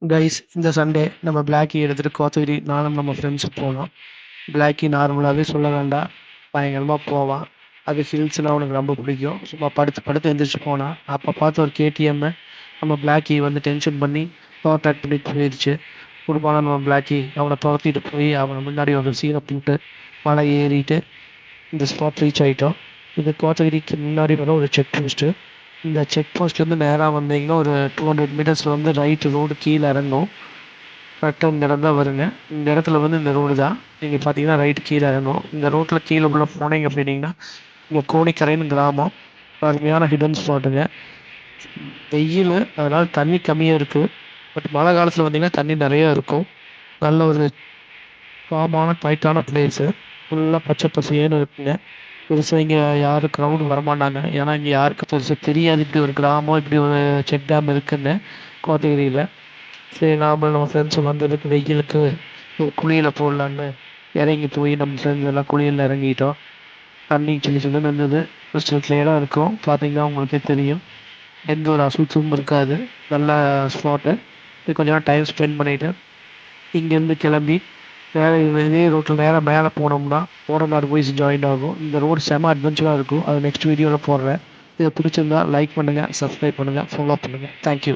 Guys இந்த Sunday நம்ம Blackie எடுத்துகிட்டு கோத்தகிரி நானும் நம்ம ஃப்ரெண்ட்ஸும் போனோம். பிளாக்கி நார்மலாகவே சொல்ல வேண்டாம், பயங்கரமாக போவான். அது ஹில்ஸ்னால் அவனுக்கு ரொம்ப பிடிக்கும். சும்மா படுத்து படுத்து எந்திரிச்சு போனான். அப்போ பார்த்து ஒரு கேடிஎம்மை நம்ம பிளாக்கி வந்து டென்ஷன் பண்ணி ஓவர்டேக் பண்ணி போயிடுச்சு. குடும்பமான நம்ம பிளாக்கி அவனை துரத்திட்டு போய் அவனை முன்னாடி ஒரு சீனை போட்டு மலை ஏறிட்டு இந்த ஸ்பாட் ரீச் ஆகிட்டோம். இது கோத்தகிரிக்கு முன்னாடி வர ஒரு செக் போஸ்ட்டு. இந்த செக் போஸ்ட்லேருந்து நேராக வந்தீங்கன்னா ஒரு 200 மீட்டர்ஸில் வந்து ரைட்டு ரோடு கீழே இறங்கும். கரெக்டாக இந்த இடம் தான் வருங்க. இந்த இடத்துல வந்து இந்த ரோடு தான். நீங்கள் பார்த்தீங்கன்னா ரைட்டு கீழே இறங்கும். இந்த ரோட்டில் கீழே உள்ள போனீங்க அப்படின்னீங்கன்னா இங்கே கோணிக்கரைன்னு கிராமம். அருமையான ஹிடன் ஸ்பாட்டுங்க. வெயில் அதனால் தண்ணி கம்மியாக இருக்குது. பட் மழை காலத்தில் வந்தீங்கன்னா தண்ணி நிறையா இருக்கும். நல்ல ஒரு காமான குவைட்டான பிளேஸு. ஃபுல்லாக பச்சை பசேன்னு இருக்குங்க. பெருசாக இங்கே யாரும் க்ரௌடு வரமாட்டாங்க. ஏன்னா இங்கே யாருக்கும் பெருசாக தெரியாது இப்படி ஒரு கிராமம், இப்படி ஒரு செக் டேம் இருக்குன்னு கோத்தகிரியில். சரி நாம நம்ம ஃப்ரெண்ட்ஸும் வந்ததுக்கு வெயிலுக்கு குளியல போடலான்னு இறங்கி போய் நம்ம ஃப்ரெண்ட்ஸ் எல்லாம் குளியலில் இறங்கிட்டோம். தண்ணி சின்ன சின்னன்னு இருந்தது. கிறிஸ்டல் கிளியராக இருக்கும். பார்த்தீங்கன்னா உங்களுக்கே தெரியும். எந்த ஒரு அசுத்தமும் இருக்காது. நல்ல ஸ்பாட்டு. இது கொஞ்ச நேரம் டைம் ஸ்பெண்ட் பண்ணிவிட்டு இங்கேருந்து கிளம்பி வேறு இதே ரோட்டில் நேராக மேலே போனோம்னா கோடநாடு போய் ஜாயின் ஆகும். இந்த ரோடு செம அட்வென்ச்சராக இருக்கும். அது நெக்ஸ்ட் வீடியோவில் போடுறேன். இதை பிடிச்சிருந்தா லைக் பண்ணுங்கள், சப்ஸ்கிரைப் பண்ணுங்கள், ஃபாலோ பண்ணுங்கள். தேங்க்யூ.